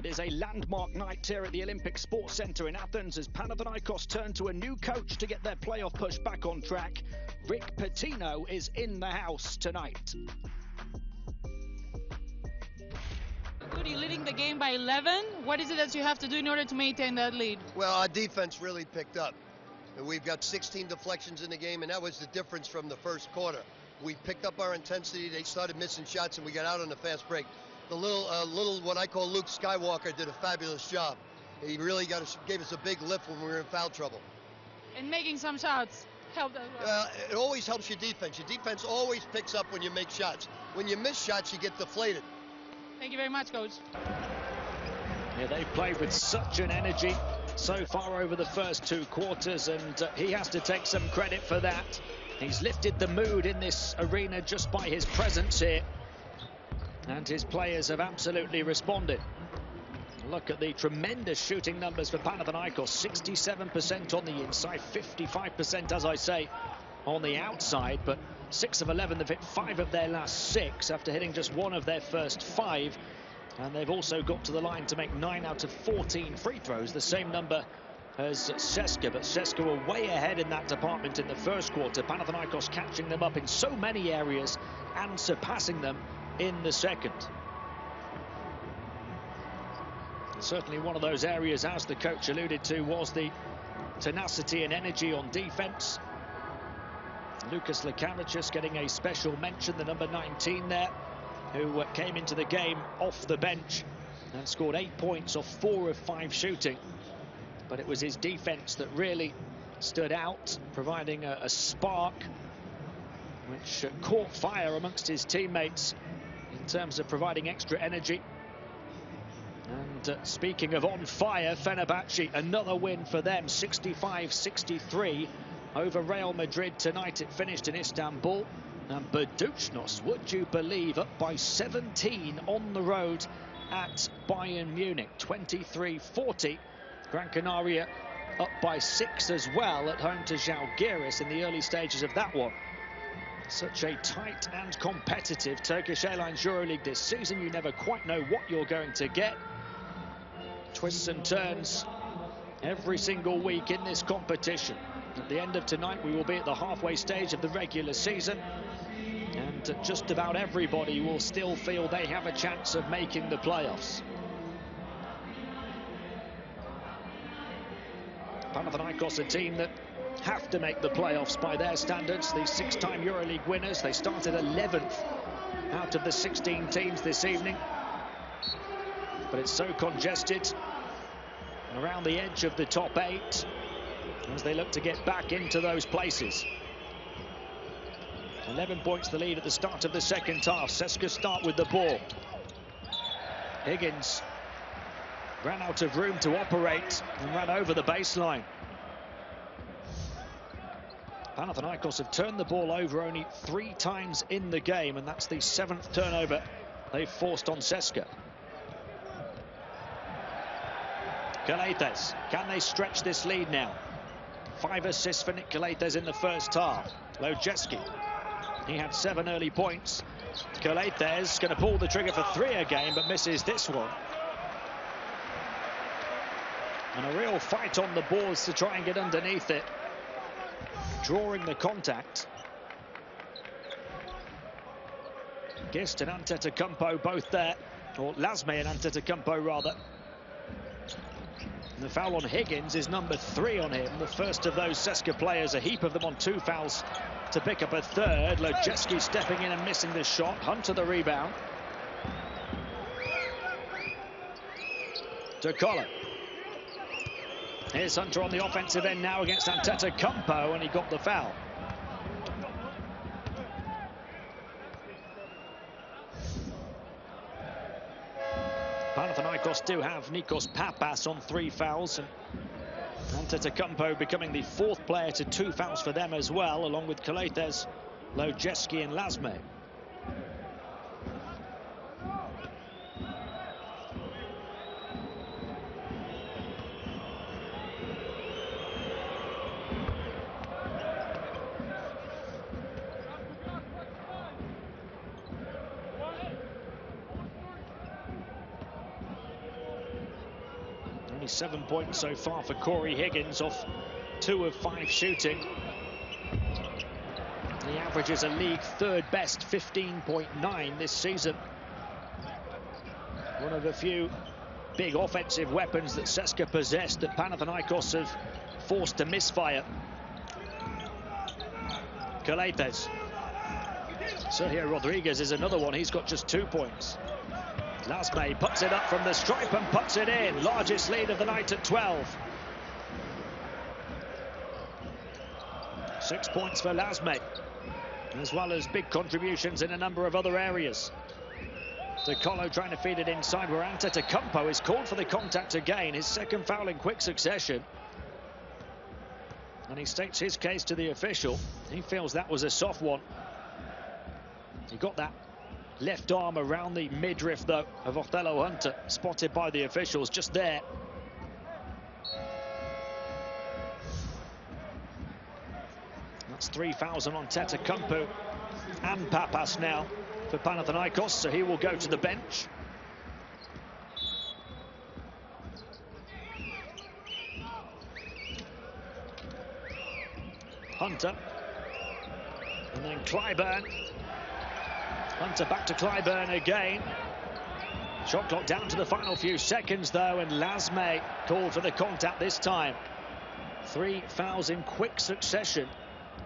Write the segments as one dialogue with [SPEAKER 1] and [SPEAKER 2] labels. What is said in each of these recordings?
[SPEAKER 1] is a landmark night here at the Olympic Sports Centre in Athens as Panathinaikos turn to a new coach to get their playoff push back on track. Rick Pitino is in the house tonight.
[SPEAKER 2] You're leading the game by 11. What is it that you have to do in order to maintain that lead?
[SPEAKER 3] Well, our defense really picked up. And we've got 16 deflections in the game, and that was the difference from the first quarter. We picked up our intensity, they started missing shots, and we got out on a fast break. The little what I call Luke Skywalker did a fabulous job. He really gave us a big lift when we were in foul trouble.
[SPEAKER 2] And making some shots helped as well.
[SPEAKER 3] It always helps your defense. Your defense always picks up when you make shots. When you miss shots, you get deflated.
[SPEAKER 2] Thank you very much, Coach.
[SPEAKER 1] Yeah, they've played with such an energy so far over the first two quarters, and he has to take some credit for that. He's lifted the mood in this arena just by his presence here. And his players have absolutely responded. Look at the tremendous shooting numbers for Panathinaikos. 67% on the inside, 55%, as I say, on the outside. But 6 of 11, they've hit 5 of their last 6 after hitting just 1 of their first 5. And they've also got to the line to make 9 out of 14 free throws, the same number as CSKA. But CSKA were way ahead in that department in the first quarter. Panathinaikos catching them up in so many areas and surpassing them in the second. Certainly one of those areas, as the coach alluded to, was the tenacity and energy on defense. Lucas Lekavicius getting a special mention, the number 19 there, who came into the game off the bench and scored 8 points off 4 of 5 shooting. But it was his defense that really stood out, providing a spark which caught fire amongst his teammates in terms of providing extra energy. And speaking of on fire, Fenerbahce, another win for them, 65-63 over Real Madrid tonight. It finished in Istanbul. And Budućnost, would you believe, up by 17 on the road at Bayern Munich, 23-40. Gran Canaria up by 6 as well at home to Žalgiris in the early stages of that one. Such a tight and competitive Turkish Airlines EuroLeague this season. You never quite know what you're going to get. Twists and turns every single week in this competition. At the end of tonight, we will be at the halfway stage of the regular season. And just about everybody will still feel they have a chance of making the playoffs. Panathinaikos, a team that have to make the playoffs by their standards. The 6-time EuroLeague winners. They started 11th out of the 16 teams this evening. But it's so congested around the edge of the top 8 as they look to get back into those places. 11 points the lead at the start of the second half. CSKA start with the ball. Higgins ran out of room to operate and ran over the baseline. Panathinaikos have turned the ball over only 3 times in the game, and that's the 7th turnover they've forced on CSKA. Calathes, can they stretch this lead now? 5 assists for Nick Calathes in the first half. Lojeski, he had 7 early points. Calathes going to pull the trigger for 3 again, but misses this one. And a real fight on the boards to try and get underneath it. Drawing the contact. Gist and Antetokounmpo both there, or Lasme and Antetokounmpo rather. And the foul on Higgins is number 3 on him. The first of those CSKA players, a heap of them on 2 fouls to pick up a third. Lojeski stepping in and missing the shot. Hunter the rebound. DeCollo. Here's Hunter on the offensive end now against Antetokounmpo, and he got the foul. Panathinaikos do have Nikos Papas on 3 fouls, and Antetokounmpo becoming the 4th player to 2 fouls for them as well, along with Calathes, Lojeski and Lasme. 7 points so far for Corey Higgins off 2 of 5 shooting. He averages a league third best 15.9 this season. One of a few big offensive weapons that CSKA possessed that Panathinaikos have forced to misfire. Calathes. Sergio Rodriguez is another one. He's got just 2 points. Lasme puts it up from the stripe and puts it in. Largest lead of the night at 12. 6 points for Lasme, as well as big contributions in a number of other areas. DeColo trying to feed it inside where Antetokounmpo is called for the contact again. His second foul in quick succession. And he states his case to the official. He feels that was a soft one. He got that left arm around the midriff, though, of Othello Hunter, spotted by the officials just there. That's 3 fouls on Antetokounmpo and Papas now for Panathinaikos, so he will go to the bench. Hunter, and then Clyburn. Hunter back to Clyburn again. Shot clock down to the final few seconds, though, and Lasme called for the contact this time. 3 fouls in quick succession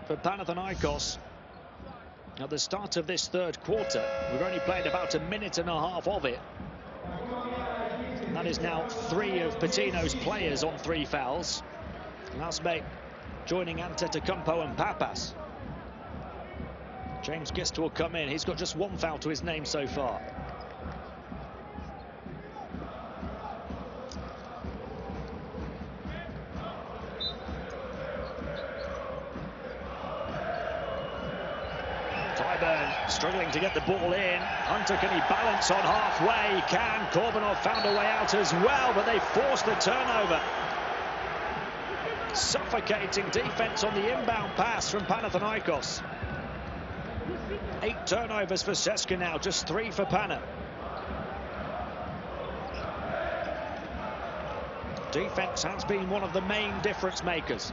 [SPEAKER 1] for Panathinaikos. At the start of this third quarter, we've only played about a minute and a half of it. And that is now 3 of Pitino's players on 3 fouls. Lasme joining Antetokounmpo and Papas. James Gist will come in. He's got just 1 foul to his name so far. Clyburn struggling to get the ball in. Hunter, can he balance on halfway? He can. Korbanov found a way out as well, but they forced the turnover. Suffocating defense on the inbound pass from Panathinaikos. 8 turnovers for CSKA now, just 3 for Pana. Defense has been one of the main difference makers.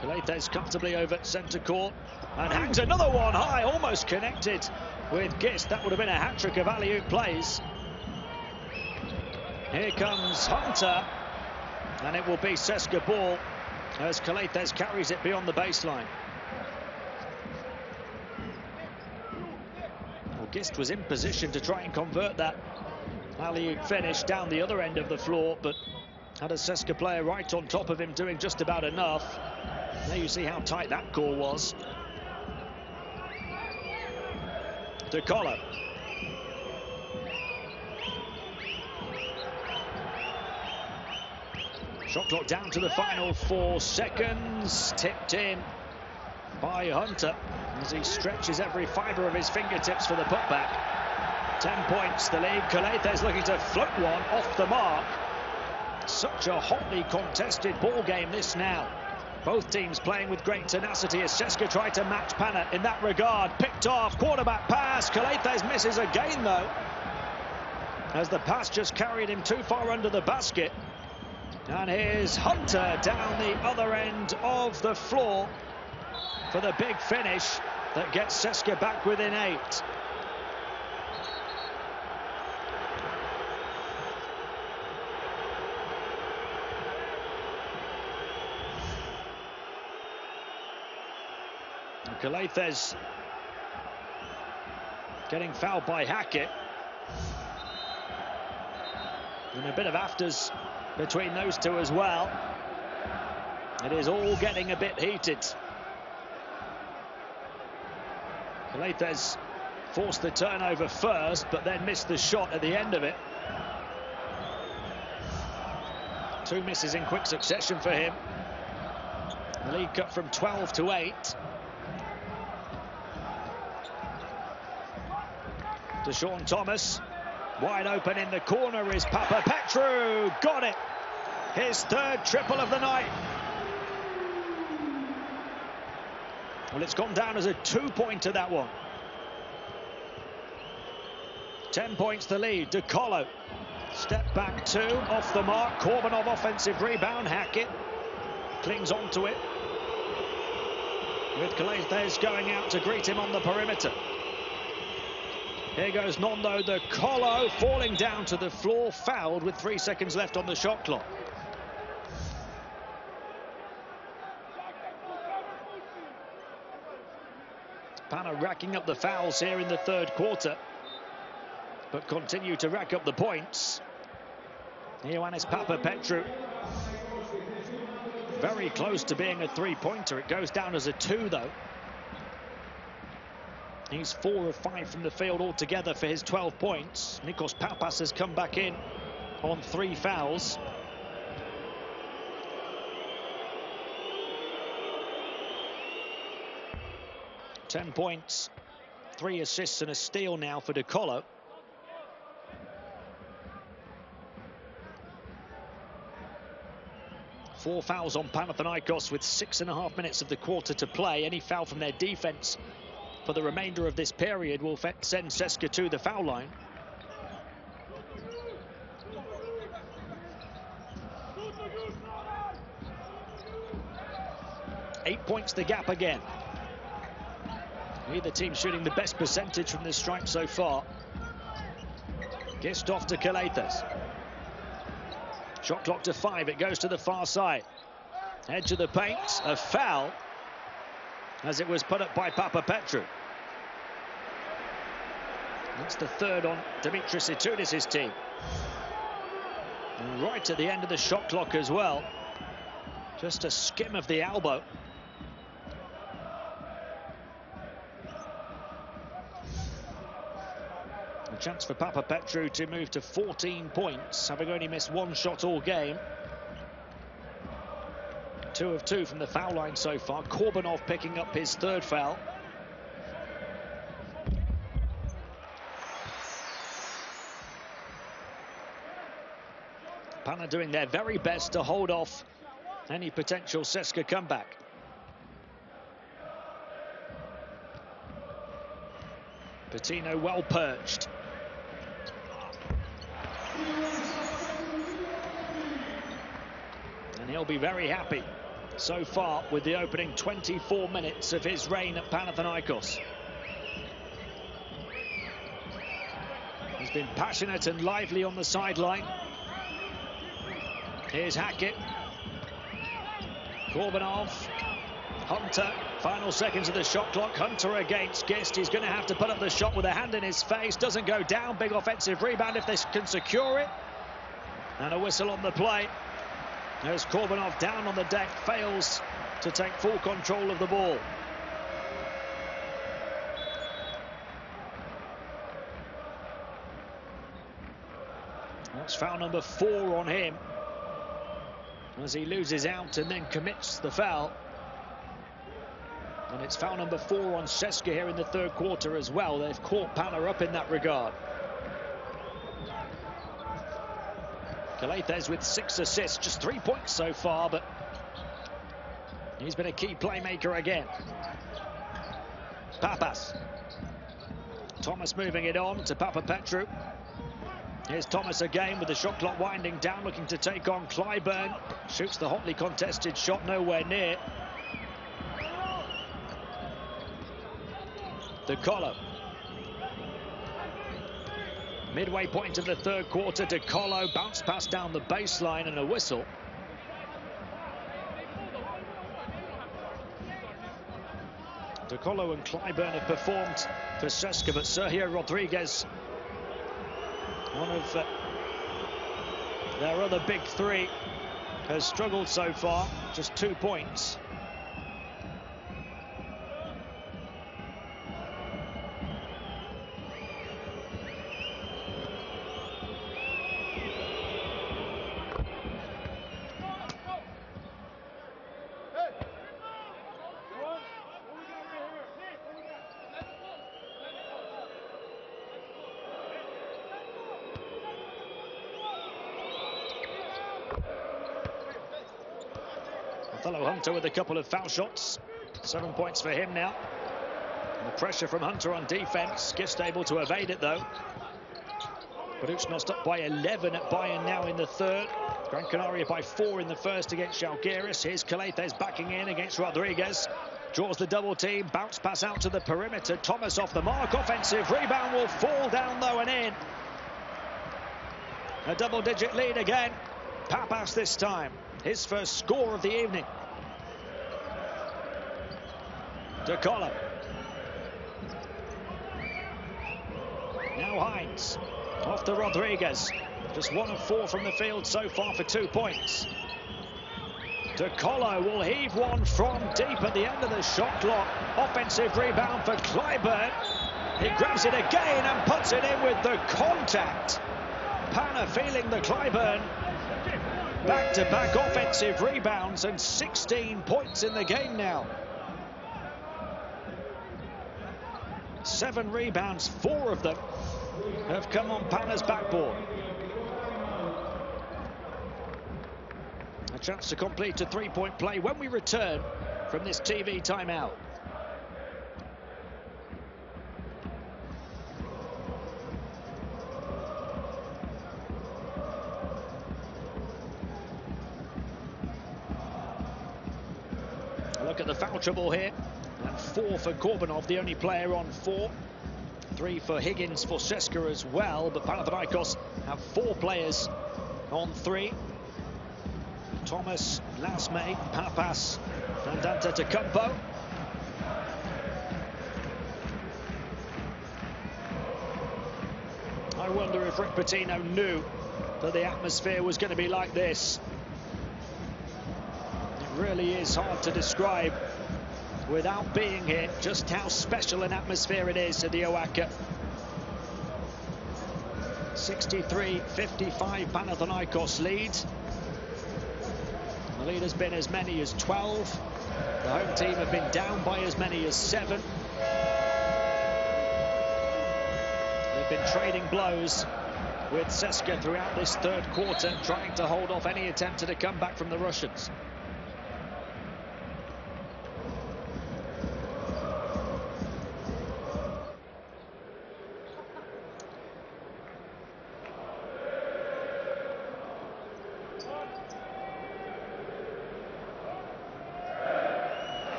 [SPEAKER 1] Calathes comfortably over centre court and hangs another one high, almost connected with Gist. That would have been a hat-trick of alley-oop plays. Here comes Hunter, and it will be CSKA ball as Calathes carries it beyond the baseline. Well, Gist was in position to try and convert that alley-oop finish down the other end of the floor, but had a CSKA player right on top of him doing just about enough. There you see how tight that call was. DeColo. Shot clock down to the final 4 seconds. Tipped in by Hunter as he stretches every fibre of his fingertips for the putback. 10 points the lead. Calathes looking to float one off the mark. Such a hotly contested ball game this now. Both teams playing with great tenacity as CSKA try to match Pana in that regard. Picked off, quarterback pass. Calathes misses again, though, as the pass just carried him too far under the basket. And here's Hunter down the other end of the floor for the big finish that gets CSKA back within 8. Calathes getting fouled by Hackett. And a bit of afters between those two as well. It is all getting a bit heated. Calathes forced the turnover first, but then missed the shot at the end of it. 2 misses in quick succession for him. The lead cut from 12 to 8. Deshaun Thomas, wide open in the corner is Papapetru. Got it. His 3rd triple of the night. Well, it's gone down as a 2-pointer, that one. 10 points the lead. DeColo. Step back 2, off the mark. Korbanov offensive rebound. Hackett clings onto it, with Calathes going out to greet him on the perimeter. Here goes Nondo. DeColo falling down to the floor, fouled with 3 seconds left on the shot clock. Pana racking up the fouls here in the third quarter, but continue to rack up the points. Ioannis Papapetrou very close to being a three-pointer. It goes down as a 2 though. He's 4 of 5 from the field altogether for his 12 points. Nikos Papas has come back in on 3 fouls. Ten points, 3 assists and a steal now for DeColo. Four fouls on Panathinaikos with 6.5 minutes of the quarter to play. Any foul from their defense for the remainder of this period will send CSKA to the foul line. Eight points the gap again. Neither team shooting the best percentage from this stripe so far. Kissed off to Calathes. Shot clock to 5. It goes to the far side. Edge of the paint. A foul as it was put up by Papapetrou. That's the third on Dimitris Itoudis' team. And right at the end of the shot clock as well. Just a skim of the elbow. A chance for Papapetrou to move to 14 points, having only missed 1 shot all game. 2 of 2 from the foul line so far. Korbanov picking up his 3rd foul. Pana doing their very best to hold off any potential CSKA comeback. Pitino well perched. And he'll be very happy so far with the opening 24 minutes of his reign at Panathinaikos. He's been passionate and lively on the sideline. Here's Hackett. Korbanov. Hunter. Final seconds of the shot clock. Hunter against Gist. He's going to have to put up the shot with a hand in his face. Doesn't go down. Big offensive rebound if they can secure it. And a whistle on the play. There's Korbanov down on the deck. Fails to take full control of the ball. That's foul number 4 on him, as he loses out and then commits the foul. And it's foul number 4 on CSKA here in the third quarter as well. They've caught Pana up in that regard. Calathes with 6 assists, just 3 points so far, but he's been a key playmaker again. Papas. Thomas moving it on to Papapetrou. Here's Thomas again with the shot clock winding down, looking to take on Clyburn. Shoots the hotly contested shot nowhere near. DeColo. Midway point of the third quarter, DeColo bounce pass down the baseline and a whistle. DeColo and Clyburn have performed for CSKA, but Sergio Rodriguez, one of their other big 3, has struggled so far, just 2 points. Fellow Hunter with a couple of foul shots. 7 points for him now. And the pressure from Hunter on defense. Gist able to evade it though. Budućnost up by 11 at Bayern now in the third. Gran Canaria by 4 in the first against Žalgiris. Here's Caletes backing in against Rodriguez. Draws the double team, bounce pass out to the perimeter. Thomas off the mark, offensive rebound will fall down though and in. A double-digit lead again. Papas this time, his first score of the evening. De Colo. Now Hines, off to Rodriguez. Just 1 of 4 from the field so far for 2 points. De Colo will heave one from deep at the end of the shot clock. Offensive rebound for Clyburn. He grabs it again and puts it in with the contact. Pana feeling the Clyburn. Back-to-back offensive rebounds and 16 points in the game now. 7 rebounds, 4 of them have come on Pana's backboard. A chance to complete a 3-point play when we return from this TV timeout. Look at the foul trouble here. And 4 for Korbanov, the only player on 4. 3 for Higgins for CSKA as well. But Panathinaikos have 4 players on 3. Thomas, Lasme, Papas, Fandanta to Campo. I wonder if Rick Pitino knew that the atmosphere was going to be like this. It really is hard to describe without being here just how special an atmosphere it is at the OAK. 63-55 Panathinaikos lead. The lead has been as many as 12. The home team have been down by as many as 7. They've been trading blows with CSKA throughout this third quarter, trying to hold off any attempt at a comeback from the Russians.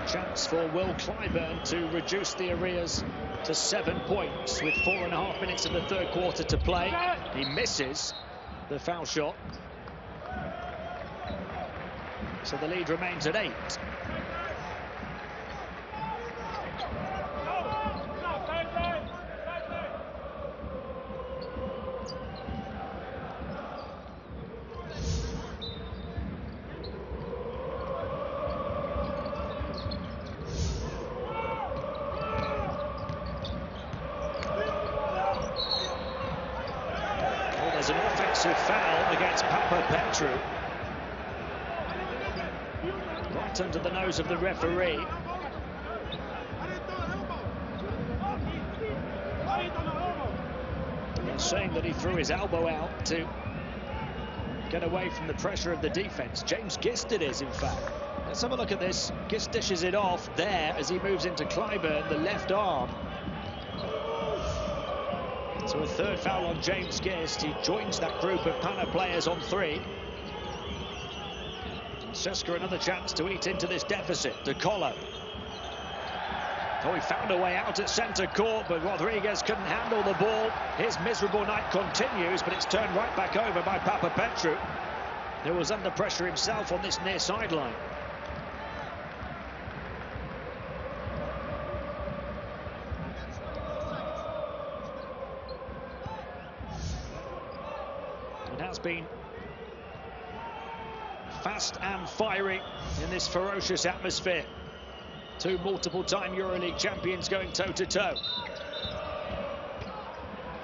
[SPEAKER 1] Chance for Will Clyburn to reduce the arrears to 7 points with 4.5 minutes of the third quarter to play. He misses the foul shot. So the lead remains at 8. There's an offensive foul against Petru. Right under the nose of the referee. They're saying that he threw his elbow out to get away from the pressure of the defense. James Gist it is, in fact. Let's have a look at this. Gist dishes it off there as he moves into Clyburn, the left arm. So a third foul on James Gist. He joins that group of Pana players on 3. CSKA another chance to eat into this deficit. De Colo. Oh, he found a way out at centre court, but Rodriguez couldn't handle the ball. His miserable night continues, but it's turned right back over by Petru, who was under pressure himself on this near sideline. It has been fast and fiery in this ferocious atmosphere. 2 multiple-time EuroLeague champions going toe-to-toe.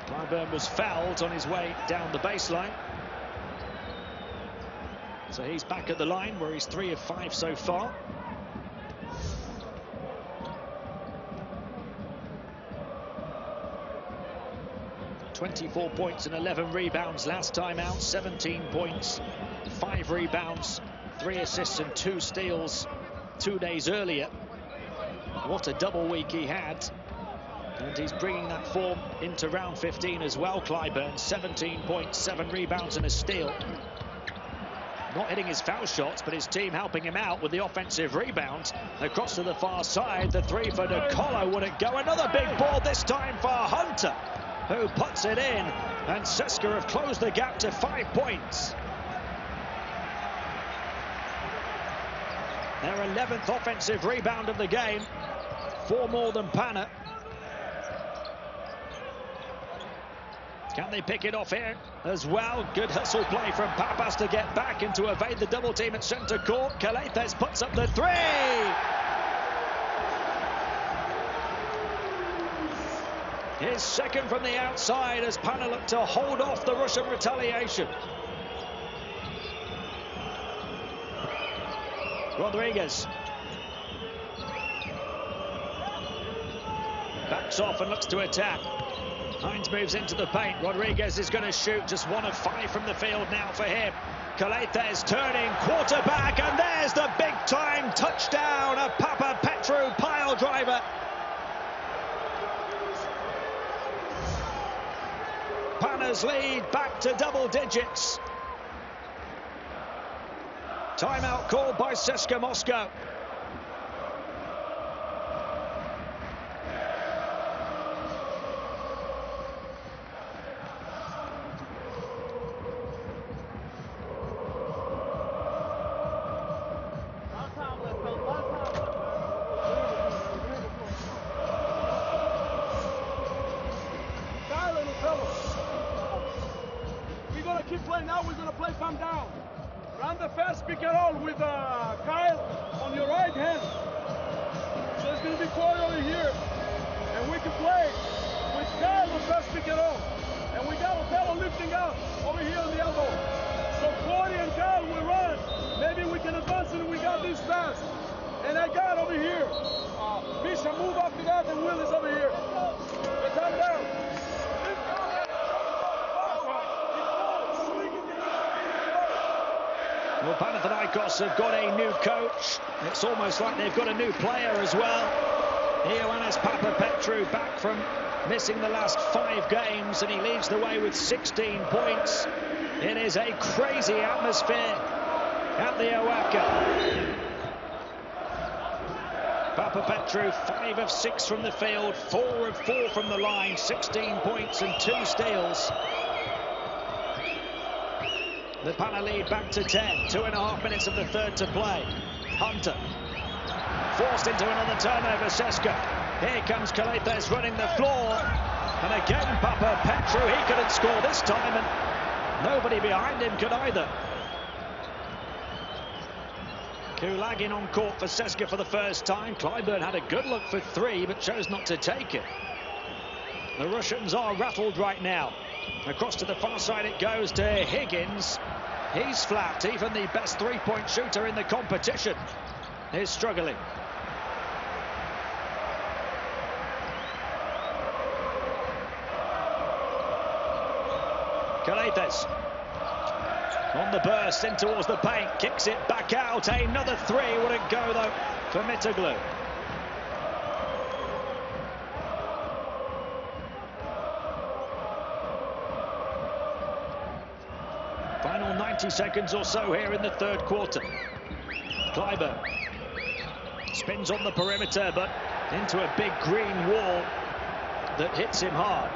[SPEAKER 1] Clyburn was fouled on his way down the baseline. So he's back at the line where he's 3 of 5 so far. ...24 points and 11 rebounds last time out, 17 points, 5 rebounds, 3 assists and 2 steals 2 days earlier. What a double week he had And he's bringing that form into round 15 as well, Clyburn. 17.7 rebounds and a steal. Not hitting his foul shots, but his team helping him out with the offensive rebounds. Across to the far side, the three for Nicolo. Would it go? Another big ball, this time for Hunter, who puts it in. And CSKA have closed the gap to 5 points. Their 11th offensive rebound of the game. 4 more than Pana. Can they pick it off here as well? Good hustle play from Papas to get back and to evade the double team at centre court. Calathes puts up the three. His second from the outside as Pana looked to hold off the Russian retaliation. Rodriguez backs off and looks to attack. Hines moves into the paint. Rodriguez is going to shoot. Just 1 of 5 from the field now for him. Calathes turning, quarterback, and there's the big-time touchdown. A Papa Petru pile driver. Pana's lead back to double digits. Timeout called by CSKA Moscow.
[SPEAKER 4] We're gonna keep playing now. We're gonna play from down. Run the fast pick and roll with Kyle on your right hand. So it's gonna be Corey over here, and we can play with Kyle on fast pick and roll. And we got Othello lifting up over here on the elbow. So Corey and Kyle will run. Maybe we can advance and we got this fast. And I got over here. Misha move after that, and Will is over here. But come down.
[SPEAKER 1] Well, Panathinaikos have got a new coach. It's almost like they've got a new player as well. Ioannis Papapetru back from missing the last 5 games, and he leads the way with 16 points. It is a crazy atmosphere at the OAPAP. Papapetru 5 of 6 from the field, 4 of 4 from the line, 16 points and 2 steals. The Pana lead back to 10. 2.5 minutes of the third to play. Hunter forced into another turnover. CSKA. Here comes Calathes running the floor. And again, Papapetru. He couldn't score this time, and nobody behind him could either. Kulagin on court for CSKA for the first time. Clyburn had a good look for 3, but chose not to take it. The Russians are rattled right now. Across to the far side it goes to Higgins. He's flat. Even the best 3-point shooter in the competition is struggling. Calathes on the burst in towards the paint, kicks it back out. Another 3. Wouldn't go though for Mitoglu. Final 90 seconds or so here in the third quarter. Clyburn spins on the perimeter, but into a big green wall that hits him hard.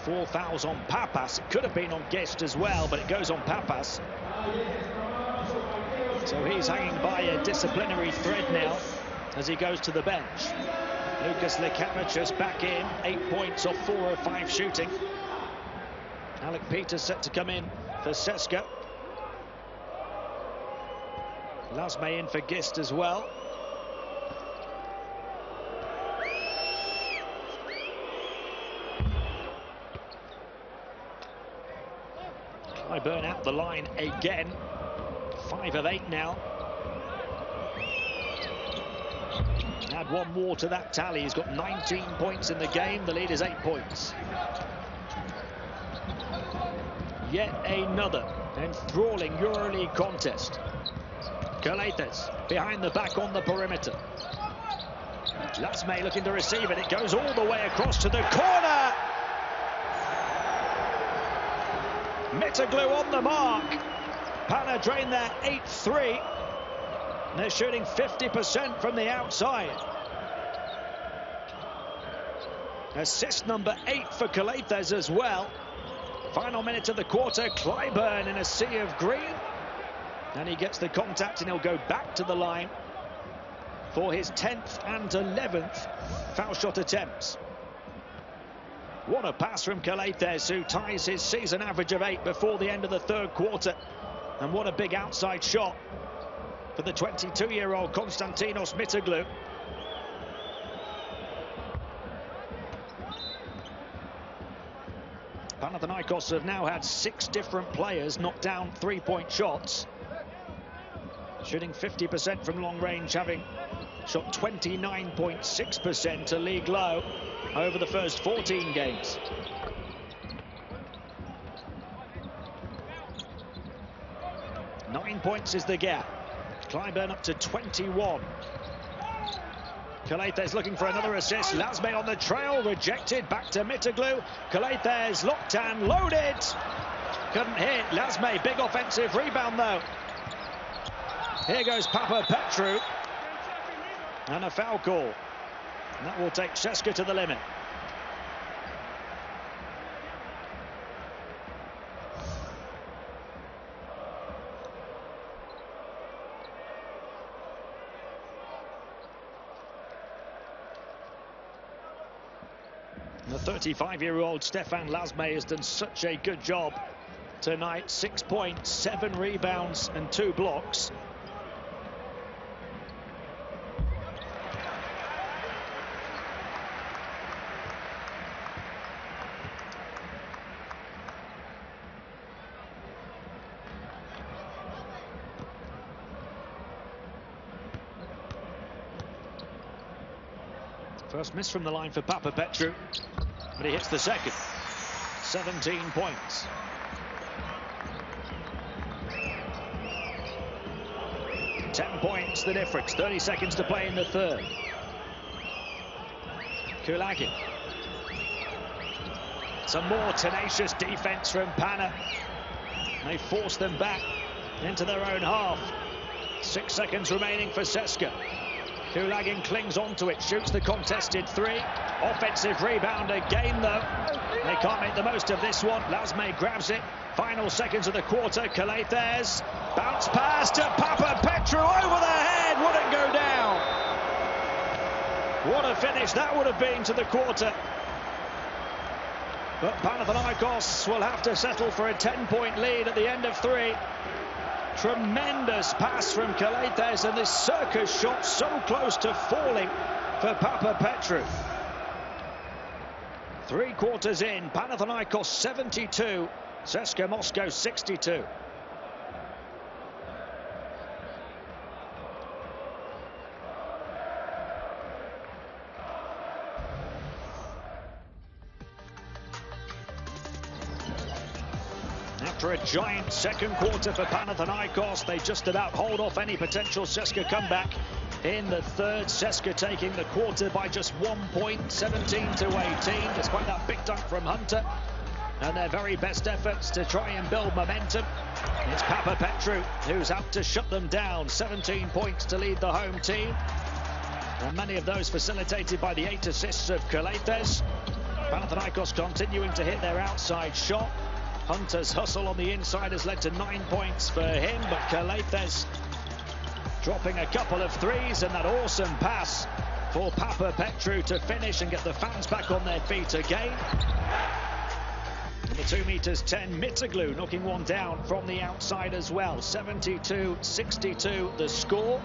[SPEAKER 1] Four fouls on Papas. It could have been on Guest as well, but it goes on Papas. So he's hanging by a disciplinary thread now as he goes to the bench. Lucas Lekamachus back in, 8 points off 4 of 5 shooting. Alec Peters set to come in for CSKA. Lasme in for Gist as well. Clyburn out the line again. 5 of 8 now. Add 1 more to that tally. He's got 19 points in the game. The lead is 8 points. yet another enthralling EuroLeague contest. Calathes behind the back on the perimeter. Lasme looking to receive it. It goes all the way across to the corner. Mitoglou on the mark. Pana drain their 8-3. They're shooting 50% from the outside. Assist number 8 for Calathes as well. Final minute of the quarter. Clyburn in a sea of green. And he gets the contact and he'll go back to the line for his 10th and 11th foul shot attempts. What a pass from Calathes, who ties his season average of 8 before the end of the third quarter. And what a big outside shot for the 22-year-old Konstantinos Mitoglou. Panathinaikos have now had 6 different players knock down three-point shots. Shooting 50% from long range, having shot 29.6%, a league low over the first 14 games. Nine points is the gap. Clyburn up to 21. Calathes looking for another assist. Lasme on the trail, rejected. Back to Mitoglou. Calathes locked and loaded. Couldn't hit. Lasme, big offensive rebound though. Here goes Papa-Petru. And a foul call. And that will take CSKA to the limit. The 35-year-old Stefan Lasme has done such a good job tonight. 6 points, 7 rebounds and 2 blocks. First miss from the line for Papa-Petru, but he hits the second. 17 points. Ten points the difference. 30 seconds to play in the third. Kulagin. Some more tenacious defense from Pana. They force them back into their own half. 6 seconds remaining for CSKA. Kulagin clings onto it, shoots the contested 3. Offensive rebound again, though. They can't make the most of this one. Lasme grabs it. Final seconds of the quarter. Calathes. Bounce pass to Papa-Petru over the head. Wouldn't go down. What a finish that would have been to the quarter. But Panathinaikos will have to settle for a 10-point lead at the end of 3. Tremendous pass from Calathes, and this circus shot so close to falling for Papa-Petru. 3 quarters in, Panathinaikos 72, CSKA Moscow 62. After a giant second quarter for Panathinaikos, they just about hold off any potential CSKA comeback. In the third, CSKA taking the quarter by just 1 point, 17-18, despite that big dunk from Hunter. And their very best efforts to try and build momentum. It's Papa-Petru who's out to shut them down. 17 points to lead the home team. And many of those facilitated by the 8 assists of Calathes. Panathinaikos continuing to hit their outside shot. Hunter's hustle on the inside has led to 9 points for him, but Calathes dropping a couple of threes, and that awesome pass for Papa-Petru to finish and get the fans back on their feet again. And the 2 meters 10 Mitoglou knocking one down from the outside as well. 72-62 the score.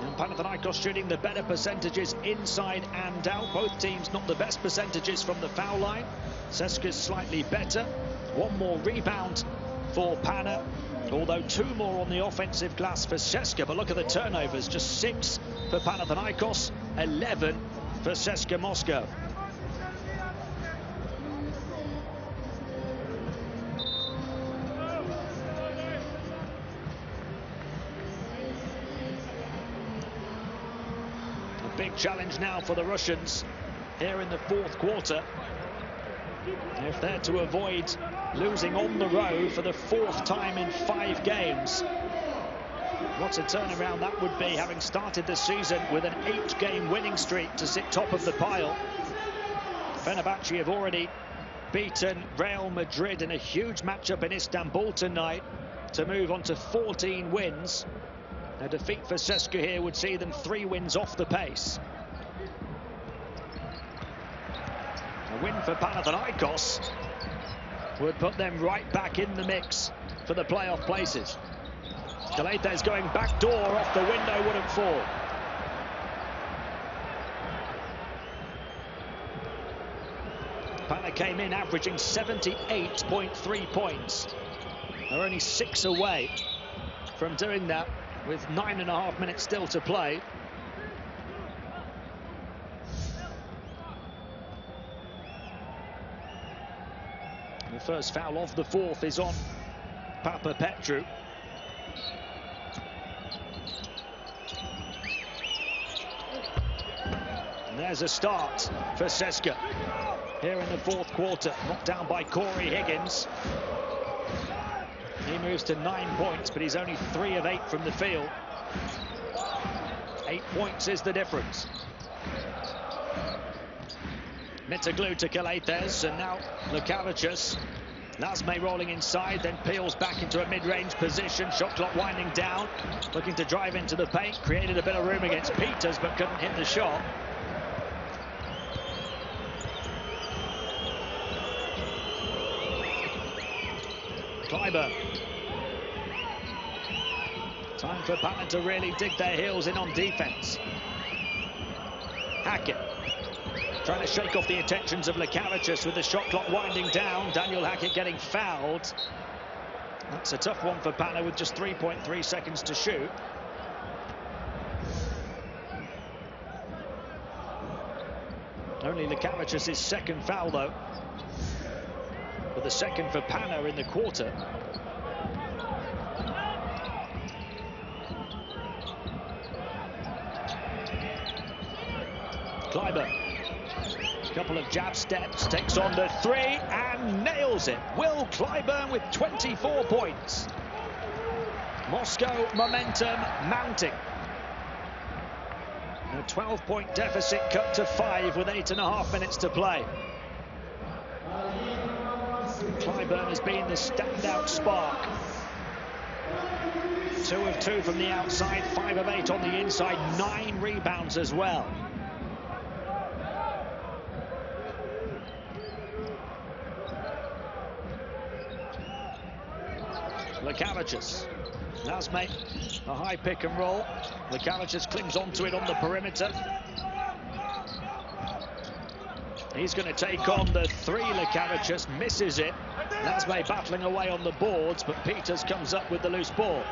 [SPEAKER 1] And Panathinaikos shooting the better percentages inside and out. Both teams not the best percentages from the foul line. CSKA's slightly better. 1 more rebound for Pana, although 2 more on the offensive glass for CSKA. But look at the turnovers, just 6 for Panathinaikos, 11 for CSKA Moscow. Big challenge now for the Russians here in the fourth quarter. If they're to avoid losing on the road for the fourth time in 5 games. What a turnaround that would be, having started the season with an 8-game winning streak to sit top of the pile. Fenerbahce have already beaten Real Madrid in a huge matchup in Istanbul tonight to move on to 14 wins. A defeat for CSKA here would see them 3 wins off the pace. A win for Panathinaikos would put them right back in the mix for the playoff places. Galetes going back door off the window, wouldn't fall. Pana came in averaging 78.3 points. They're only 6 away from doing that with 9.5 minutes still to play. The first foul of the fourth is on Papa Petru. And there's a start for CSKA here in the fourth quarter. Knocked down by Corey Higgins. He moves to 9 points, but he's only 3 of 8 from the field. 8 points is the difference. Mitoglu to Galetes, and now Lukavicius. Lazme rolling inside, then peels back into a mid-range position. Shot clock winding down, looking to drive into the paint. Created a bit of room against Peters, but couldn't hit the shot. Kleiber. Time for Pana to really dig their heels in on defense. Hackett trying to shake off the attentions of Lukavicius with the shot clock winding down. Daniel Hackett getting fouled. That's a tough one for Pana with just 3.3 seconds to shoot. Only Lukavicius' second foul though, but the second for Pana in the quarter. Kleiber, a couple of jab steps, takes on the 3 and nails it. Will Clyburn with 24 points. Moscow momentum mounting. A 12-point deficit cut to 5 with 8.5 minutes to play. Clyburn has been the standout spark. 2 of 2 from the outside, 5 of 8 on the inside, 9 rebounds as well. Lukavicius. Lazme, a high pick and roll. Lukavicius clings onto it on the perimeter. He's going to take on the 3. Lukavicius misses it. Lazme battling away on the boards, but Peters comes up with the loose ball.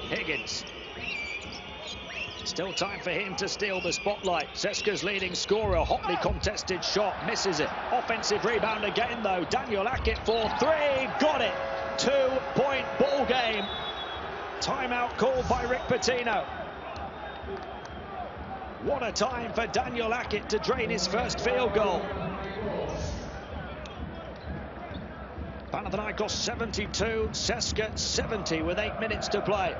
[SPEAKER 1] Higgins. Still time for him to steal the spotlight. CSKA's leading scorer, hotly contested shot, misses it. Offensive rebound again though. Daniel Hackett for 3, got it. 2-point ball game. Timeout called by Rick Pitino. What a time for Daniel Hackett to drain his first field goal. Panathinaikos 72, CSKA 70 with 8 minutes to play.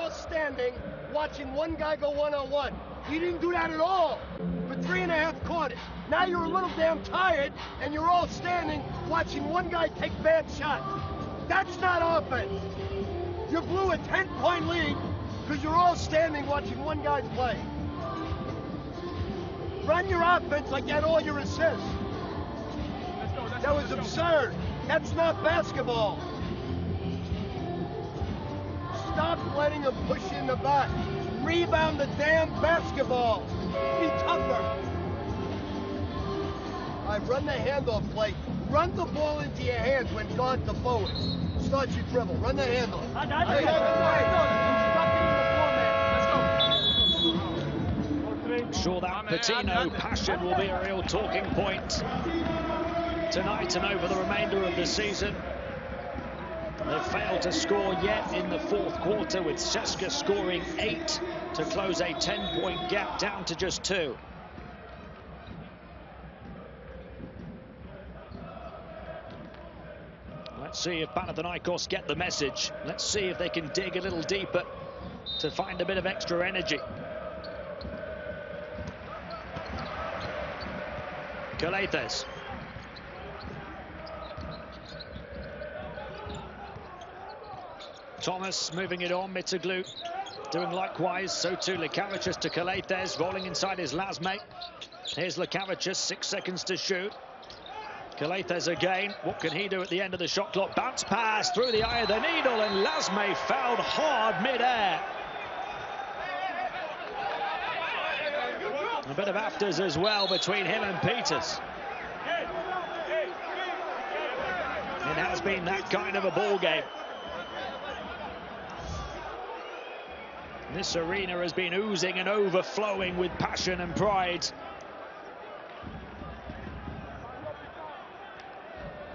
[SPEAKER 3] Standing, watching one guy go one-on-one. He didn't do that at all for 3.5 quarters. Now you're a little damn tired, and you're all standing, watching one guy take bad shots. That's not offense. You blew a 10-point lead because you're all standing watching one guy play. Run your offense like that all your assists. That was absurd. That's not basketball. Stop letting them push you in the back. Rebound the damn basketball. Be tougher. All right, run the handoff play. Run the ball into your hands when gone to forward. Start your dribble. Run the handoff.
[SPEAKER 1] I'm sure that Pitino passion will be a real talking point tonight and over the remainder of the season. They've failed to score yet in the fourth quarter, with CSKA scoring 8 to close a 10-point gap down to just 2. Let's see if Panathinaikos get the message. Let's see if they can dig a little deeper to find a bit of extra energy. Calathes. Thomas moving it on. Mitoglu doing likewise. So too Lekavicius to Calathes, rolling inside his Lasme. Here's Lekavicius, 6 seconds to shoot. Calathes again. What can he do at the end of the shot clock? Bounce pass through the eye of the needle, and Lasme fouled hard mid-air. A bit of afters as well between him and Peters. It has been that kind of a ball game. This arena has been oozing and overflowing with passion and pride.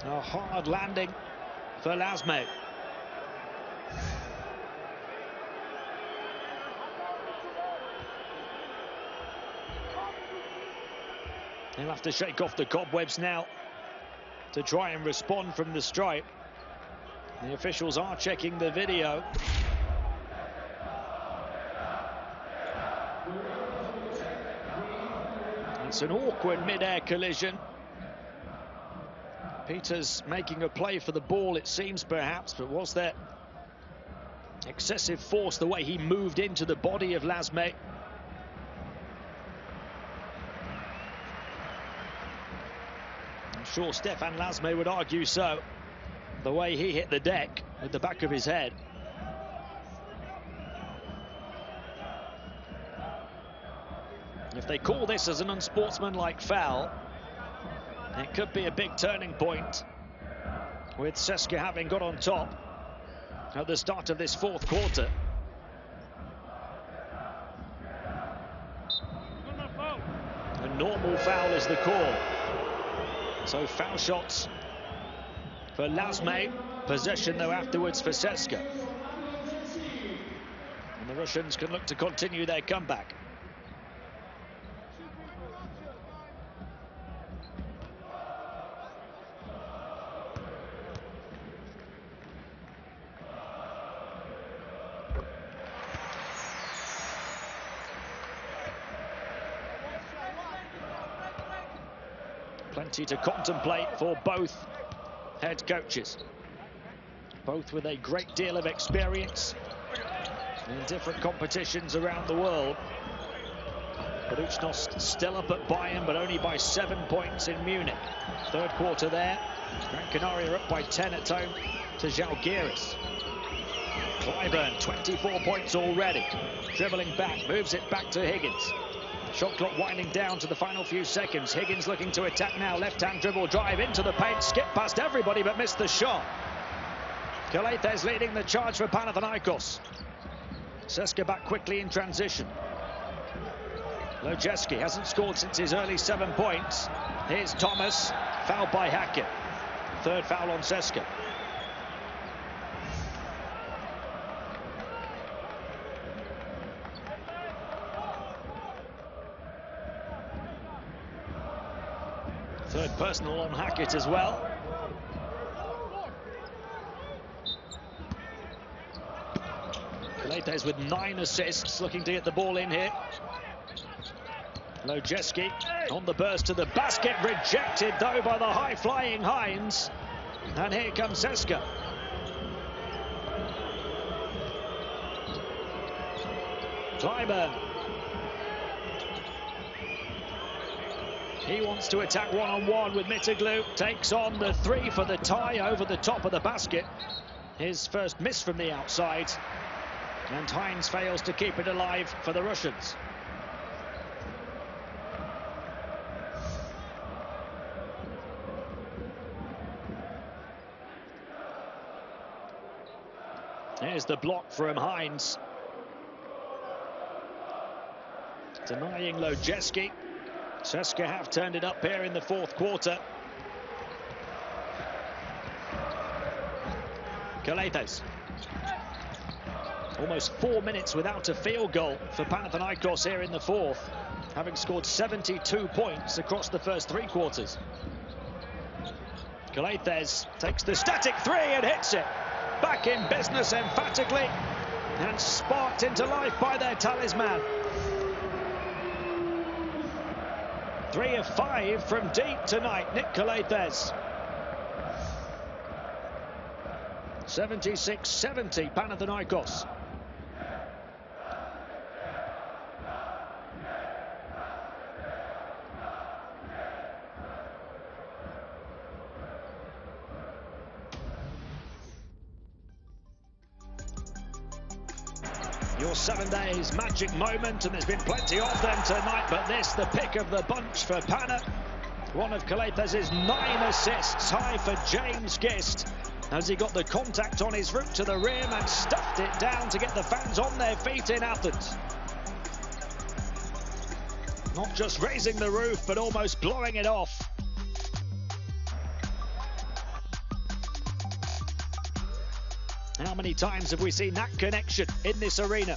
[SPEAKER 1] A hard landing for Lasme. He'll have to shake off the cobwebs now to try and respond from the stripe. The officials are checking the video. It's an awkward mid-air collision. Peters making a play for the ball, it seems, perhaps, but was there excessive force the way he moved into the body of Lasme? I'm sure Stefan Lasme would argue so, the way he hit the deck with the back of his head. If they call this as an unsportsmanlike foul, it could be a big turning point, with CSKA having got on top at the start of this fourth quarter. A normal foul is the call. So foul shots for Lasme, possession though afterwards for CSKA. And the Russians can look to continue their comeback. Plenty to contemplate for both head coaches. Both with a great deal of experience in different competitions around the world. Baruchnos still up at Bayern, but only by 7 points in Munich. Third quarter there. Gran Canaria up by 10 at home to Žalgiris. Clyburn, 24 points already. Dribbling back, moves it back to Higgins. Shot clock winding down to the final few seconds. Higgins looking to attack now. Left-hand dribble drive into the paint. Skip past everybody but missed the shot. Calathes leading the charge for Panathinaikos. CSKA back quickly in transition. Lojeski hasn't scored since his early 7 points. Here's Thomas, fouled by Hackett. Third foul on CSKA. Third personal on Hackett as well. Calathes with 9 assists, looking to get the ball in here. Lojeski on the burst to the basket, rejected though by the high-flying Hines. And here comes CSKA. Clyburn. He wants to attack one-on-one with Mitoglu. Takes on the 3 for the tie over the top of the basket. His first miss from the outside. And Hines fails to keep it alive for the Russians. Here's the block from Hines. Denying Lojeski. CSKA have turned it up here in the fourth quarter. Calathes. Almost 4 minutes without a field goal for Panathinaikos here in the fourth, having scored 72 points across the first 3 quarters. Calathes takes the static 3 and hits it. Back in business emphatically and sparked into life by their talisman. 3 of 5 from deep tonight, Nick Calathes. 76-70 Panathinaikos. Your 7 days magic moment, and there's been plenty of them tonight, but this, the pick of the bunch for Pana. One of Calathes' 9 assists, high for James Gist, as he got the contact on his route to the rim and stuffed it down to get the fans on their feet in Athens. Not just raising the roof, but almost blowing it off. How many times have we seen that connection in this arena?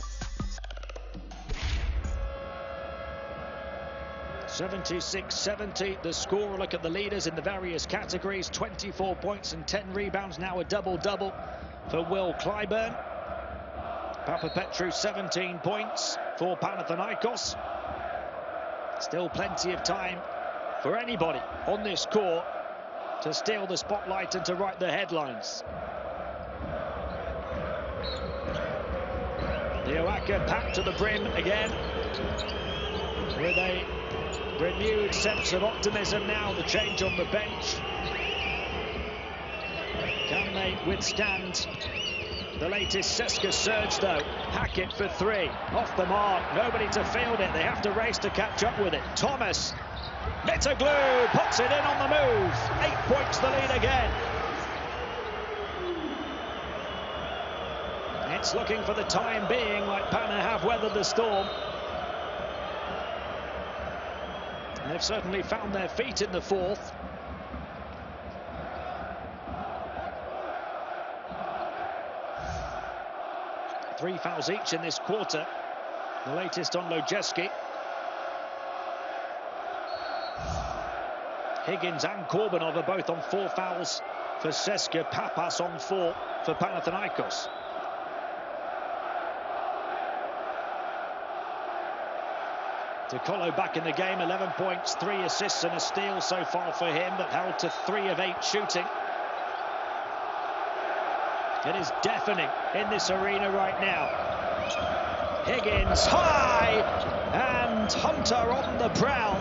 [SPEAKER 1] 76-70 the score. Look at the leaders in the various categories. 24 points and 10 rebounds. Now a double-double for Will Clyburn. Papapetru 17 points for Panathinaikos. Still plenty of time for anybody on this court to steal the spotlight and to write the headlines. Leoaka packed to the brim again with a renewed sense of optimism now. The change on the bench. Can they withstand the latest CSKA surge though? Hackett for 3, off the mark, nobody to field it. They have to race to catch up with it. Thomas, Mitterglou puts it in on the move. 8 points the lead again. It's looking for the time being like Pana have weathered the storm. And they've certainly found their feet in the fourth. Three fouls each in this quarter. The latest on Lojeski. Higgins and Korbanov are both on 4 fouls for CSKA. Papas on 4 for Panathinaikos. DeColo back in the game, 11 points, 3 assists and a steal so far for him, but held to 3 of 8 shooting. It is deafening in this arena right now. Higgins high, and Hunter on the prowl,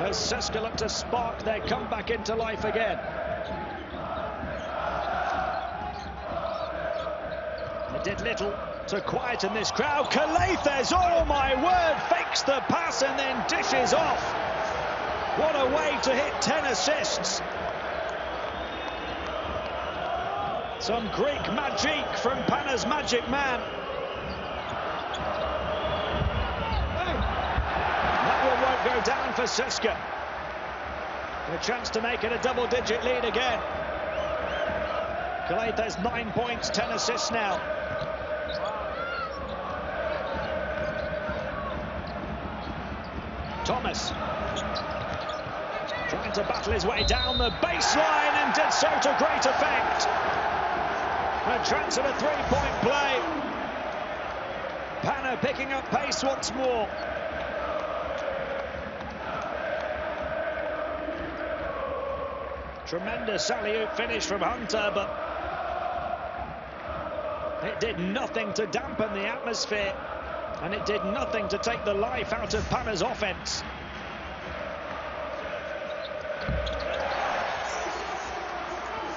[SPEAKER 1] as CSKA look to spark their comeback into life again. It did little to quieten this crowd. Calathes, oh my word, fakes the pass and then dishes off. What a way to hit 10 assists. Some Greek magic from Pana's magic man. That one won't go down for CSKA. A chance to make it a double-digit lead again. Calathes 9 points, 10 assists now. Thomas trying to battle his way down the baseline and did so to great effect. A chance at a 3-point play. Pana picking up pace once more. Tremendous alley-oop finish from Hunter, but it did nothing to dampen the atmosphere. And it did nothing to take the life out of Pana's offense.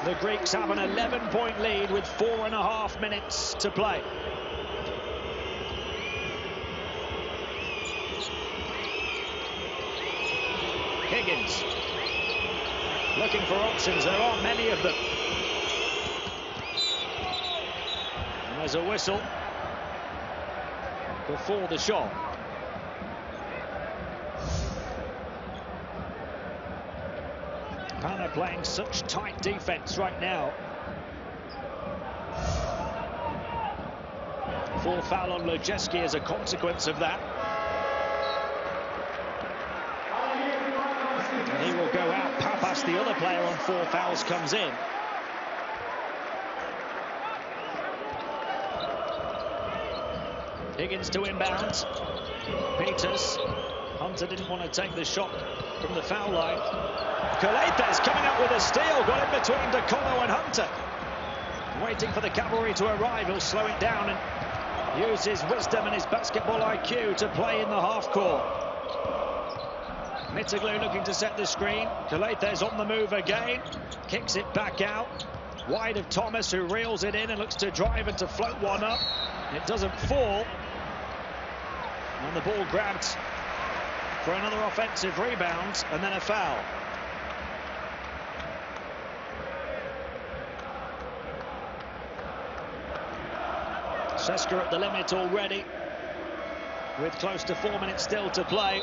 [SPEAKER 1] The Greeks have an 11-point lead with 4.5 minutes to play. Higgins looking for options. There aren't many of them. And there's a whistle before the shot. Pana playing such tight defense right now. Fourth foul on Lujeski as a consequence of that. And he will go out. Papas, the other player on 4 fouls, comes in. Higgins to inbound. Peters. Hunter didn't want to take the shot from the foul line. Colethes coming up with a steal. Got in between DeColo and Hunter. Waiting for the cavalry to arrive. He'll slow it down and use his wisdom and his basketball IQ to play in the half court. Mitoglu looking to set the screen. Colethes on the move again. Kicks it back out. Wide of Thomas, who reels it in and looks to drive and to float one up. It doesn't fall. And the ball grabbed for another offensive rebound and then a foul. CSKA at the limit already, with close to 4 minutes still to play.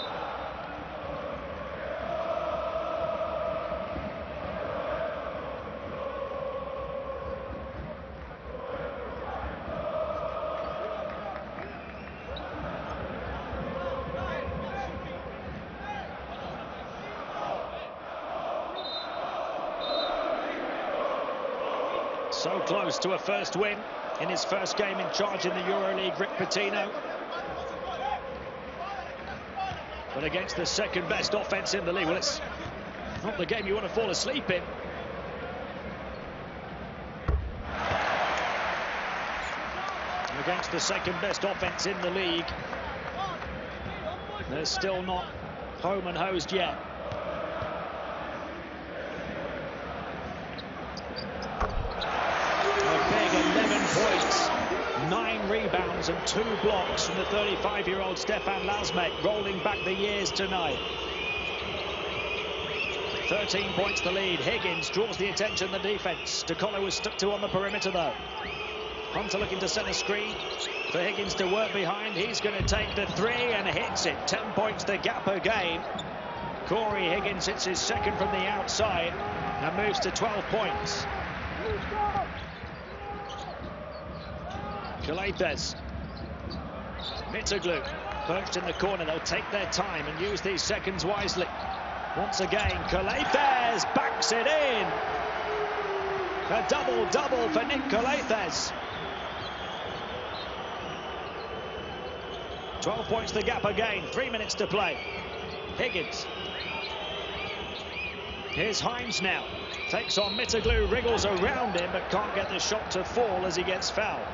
[SPEAKER 1] So close to a first win in his first game in charge in the EuroLeague, Rick Pitino. But against the second best offense in the league, well, it's not the game you want to fall asleep in. Against the second best offense in the league, they're still not home and hosed yet. Points, 9 rebounds and 2 blocks from the 35-year-old Stefan Lazmek, rolling back the years tonight. 13 points the lead. Higgins draws the attention of the defense. DeColo was stuck to on the perimeter though. Hunter looking to set a screen for Higgins to work behind. He's going to take the 3 and hits it. 10 points the gap again. Corey Higgins hits his second from the outside and moves to 12 points. Colethes. Mitoglu perched in the corner. They'll take their time and use these seconds wisely. Once again, Colethes backs it in. A double-double for Nick Colethes. 12 points the gap again. 3 minutes to play. Higgins. Here's Hines now. Takes on Mitoglu, wriggles around him, but can't get the shot to fall as he gets fouled.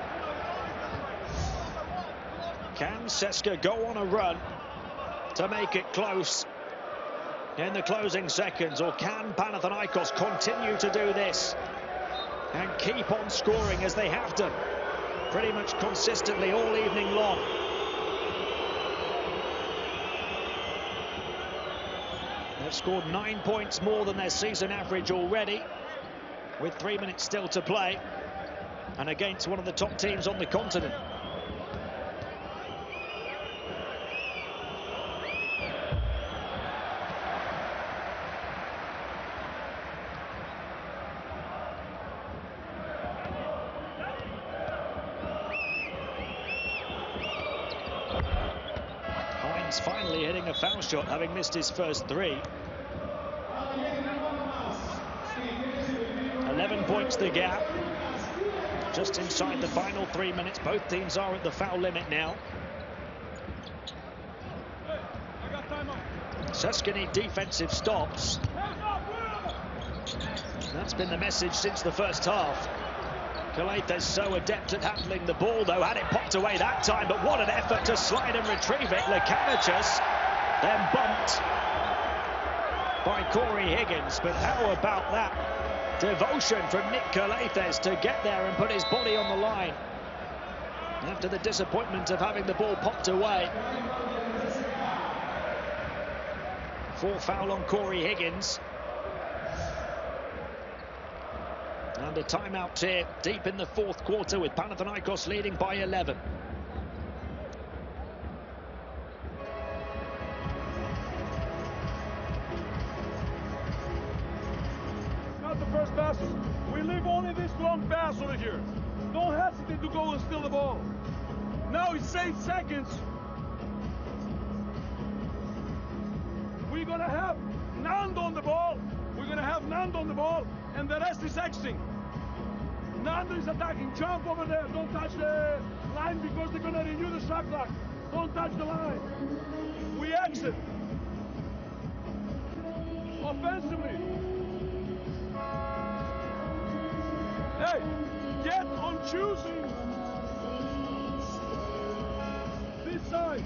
[SPEAKER 1] Can CSKA go on a run to make it close in the closing seconds, or can Panathinaikos continue to do this and keep on scoring as they have done pretty much consistently all evening long? They've scored 9 points more than their season average already, with 3 minutes still to play, and against one of the top teams on the continent. Finally hitting a foul shot, having missed his first 3. 11 points the gap. Just inside the final 3 minutes. Both teams are at the foul limit now. CSKA need defensive stops. That's been the message since the first half. Colethes so adept at handling the ball, though. Had it popped away that time, but what an effort to slide and retrieve it. Lekavicius then bumped by Corey Higgins. But how about that devotion from Nick Colethes to get there and put his body on the line after the disappointment of having the ball popped away. 4 foul on Corey Higgins. And a timeout here deep in the 4th quarter, with Panathinaikos leading by 11.
[SPEAKER 4] Not the first pass. We leave only this long pass over here. Don't hesitate to go and steal the ball. Now it's 8 seconds. We're going to have Nando on the ball. We're going to have Nando on the ball, and the rest is exiting. Nando is attacking. Jump over there. Don't touch the line because they're going to renew the shot clock. Don't touch the line. We exit. Offensively. Hey, get on choosing this side.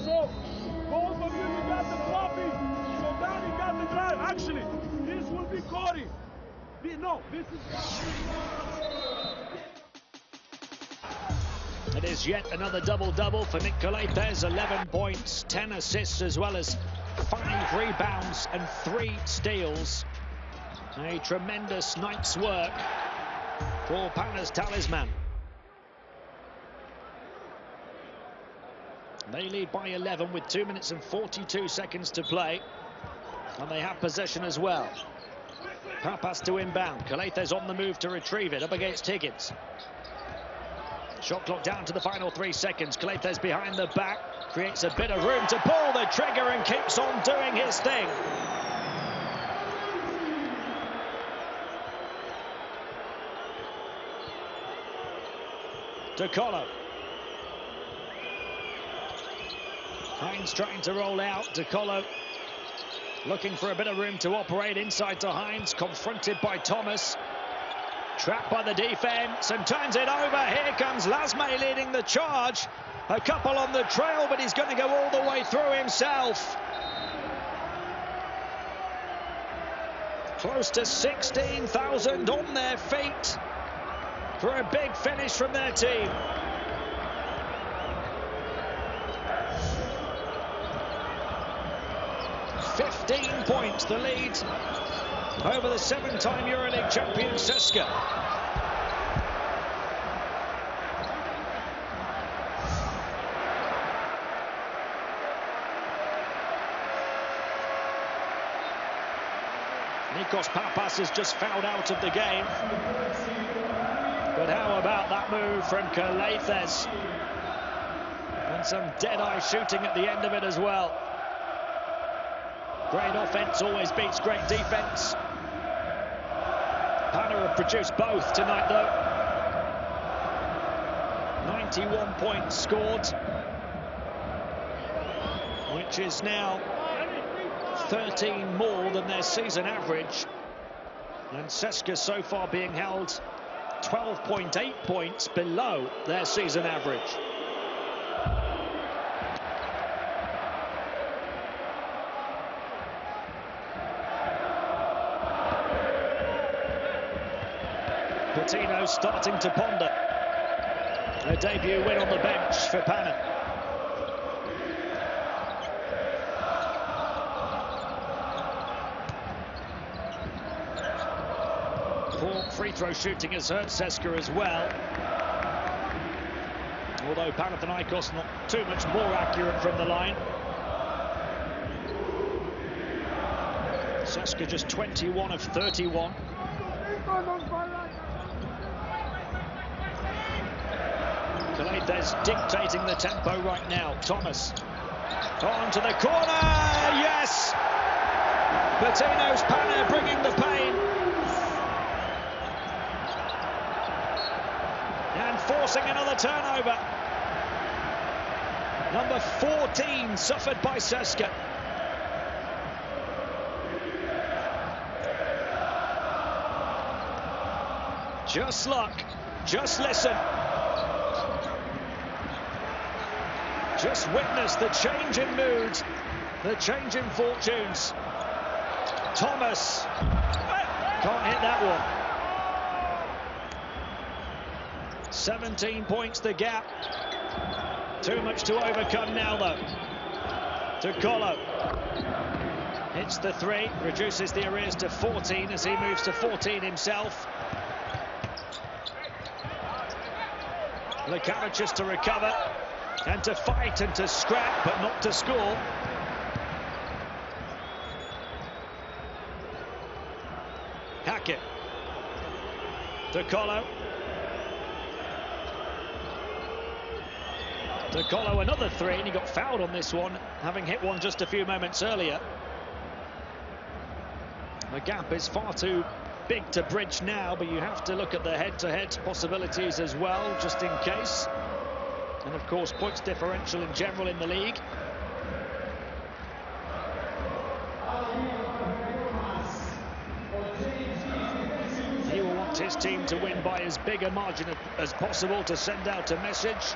[SPEAKER 4] So, both of you got the floppy. So Danny got the drive. Actually, this will be Corey. No, this is...
[SPEAKER 1] It is yet another double-double for Nick Calathes. 11 points, 10 assists, as well as 5 rebounds and 3 steals. A tremendous night's work for Pana's talisman. They lead by 11 with 2 minutes and 42 seconds to play. And they have possession as well. Papas to inbound. Calathes on the move to retrieve it up against Higgins. Shot clock down to the final 3 seconds. Calathes behind the back. Creates a bit of room to pull the trigger and keeps on doing his thing. DeColo. Hines trying to roll out. DeColo looking for a bit of room to operate inside to Hines. Confronted by Thomas. Trapped by the defense and turns it over. Here comes Lasme leading the charge. A couple on the trail, but he's going to go all the way through himself. Close to 16,000 on their feet for a big finish from their team. "15 points, the lead over the 7-time EuroLeague champion CSKA. Nikos Papas has just fouled out of the game. But how about that move from Calathes? And some dead-eye shooting at the end of it as well. Great offense always beats great defense. Pana have produced both tonight, though. 91 points scored, which is now 13 more than their season average. And CSKA so far being held 12.8 points below their season average. Pitino starting to ponder. A debut win on the bench for Pana. Poor free throw shooting has hurt CSKA as well. Although Panathinaikos not too much more accurate from the line. CSKA just 21 of 31. Calathes dictating the tempo right now. Thomas on to the corner. Yes! Pitino's Pana bringing the pain. And forcing another turnover. Number 14 suffered by CSKA. Just luck. Just listen. Just witness the change in mood, the change in fortunes. Thomas can't hit that one. 17 points the gap. Too much to overcome now, though. DeColo hits the 3, reduces the arrears to 14 as he moves to 14 himself. Lekarachis to recover. And to fight and to scrap, but not to score. Hackett. DeColo. Colo another three, and he got fouled on this one, having hit one just a few moments earlier. The gap is far too big to bridge now, but you have to look at the head-to-head possibilities as well, just in case. And of course, points differential in general in the league. He will want his team to win by as big a margin as possible to send out a message.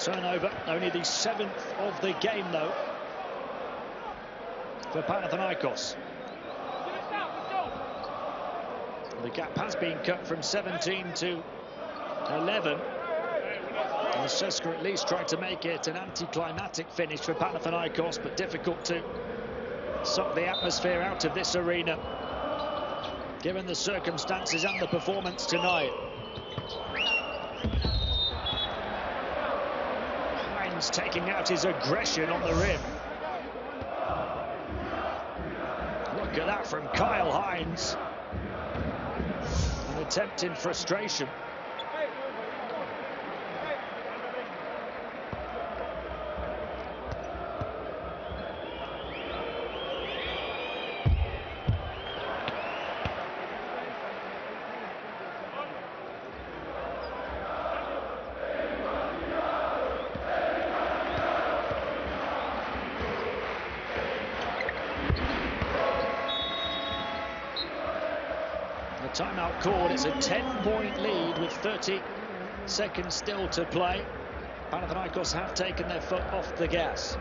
[SPEAKER 1] Turnover, only the 7th of the game though for Panathinaikos. The gap has been cut from 17 to 11. And CSKA at least tried to make it an anticlimactic finish for Panathinaikos, but difficult to suck the atmosphere out of this arena given the circumstances and the performance tonight. Taking out his aggression on the rim. Look at that from Kyle Hines. An attempt in frustration. Timeout called. It's a 10-point lead with 30 seconds still to play. Panathinaikos have taken their foot off the gas.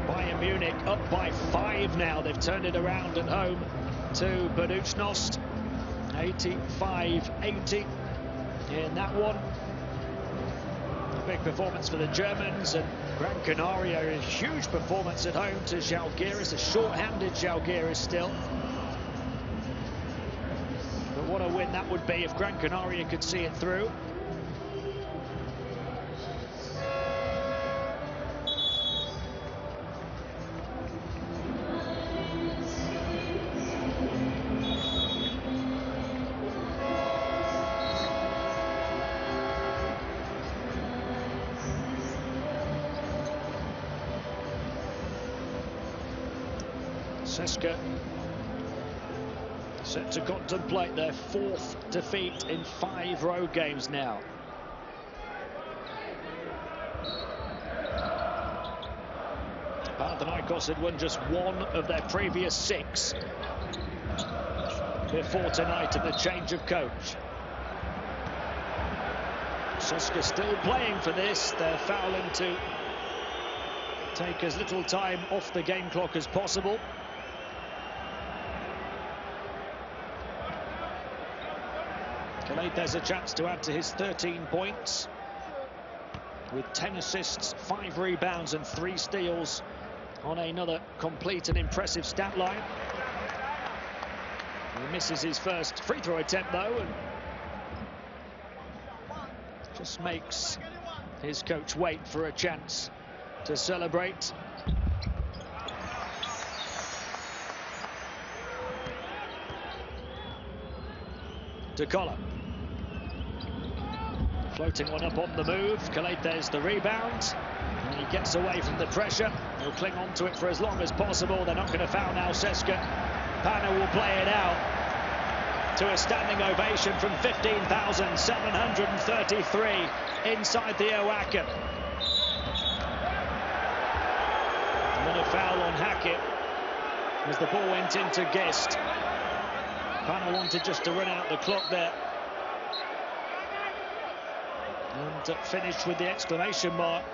[SPEAKER 1] Bayern Munich up by 5 now. They've turned it around at home to Budućnost. 85-80 in that one. A big performance for the Germans, and Gran Canaria a huge performance at home to Žalgiris. A short-handed Žalgiris still. But what a win that would be if Gran Canaria could see it through. CSKA set to contemplate their 4th defeat in 5 road games now. Panathinaikos had won just 1 of their previous 6 before tonight and the change of coach. CSKA still playing for this. They're fouling to take as little time off the game clock as possible. There's a chance to add to his 13 points with 10 assists, 5 rebounds and 3 steals on another complete and impressive stat line. He misses his first free throw attempt though, and just makes his coach wait for a chance to celebrate. Colo. Floating one up on the move. There's the rebound. And he gets away from the pressure. He'll cling on to it for as long as possible. They're not going to foul now, CSKA. Pana will play it out. to a standing ovation from 15,733 inside the OACA. And then a foul on Hackett as the ball went into Gist. Pana wanted just to run out the clock there. And finished with the exclamation mark.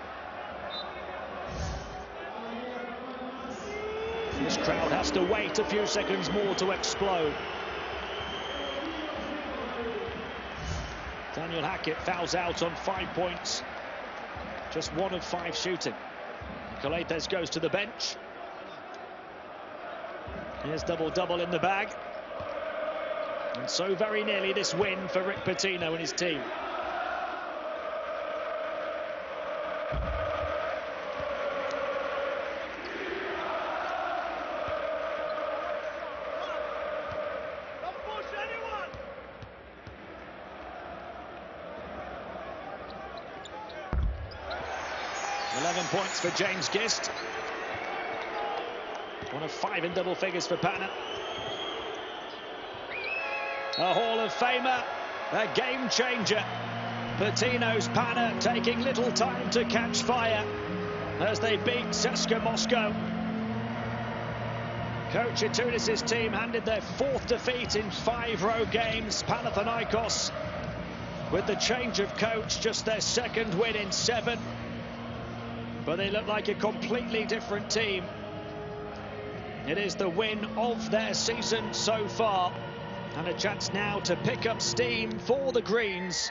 [SPEAKER 1] This crowd has to wait a few seconds more to explode. Daniel Hackett fouls out on 5 points. Just 1 of 5 shooting. Calathes goes to the bench. Here's double-double in the bag. And so very nearly this win for Rick Pitino and his team.
[SPEAKER 4] Don't push anyone.
[SPEAKER 1] 11 points for James Gist. 1 of 5 in double figures for Pana. A Hall of Famer, a game changer. Pitino's Pana taking little time to catch fire as they beat CSKA Moscow. Coach Itunis' team handed their 4th defeat in 5 road games. Panathinaikos, with the change of coach, just their 2nd win in 7. But they look like a completely different team. It is the win of their season so far, and a chance now to pick up steam for the Greens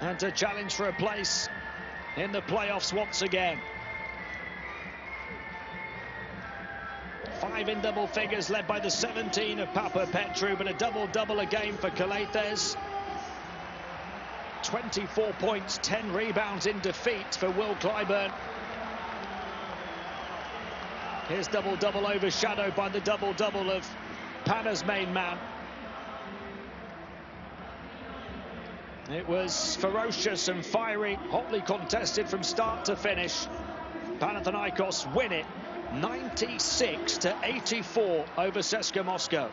[SPEAKER 1] and to challenge for a place in the playoffs once again. 5 in double figures, led by the 17 of Papa Petru, but a double-double a game for Calathes. 24 points, 10 rebounds in defeat for Will Clyburn. His double-double overshadowed by the double-double of Pana's main man. It was ferocious and fiery, hotly contested from start to finish. Panathinaikos win it 96-84 over CSKA Moscow.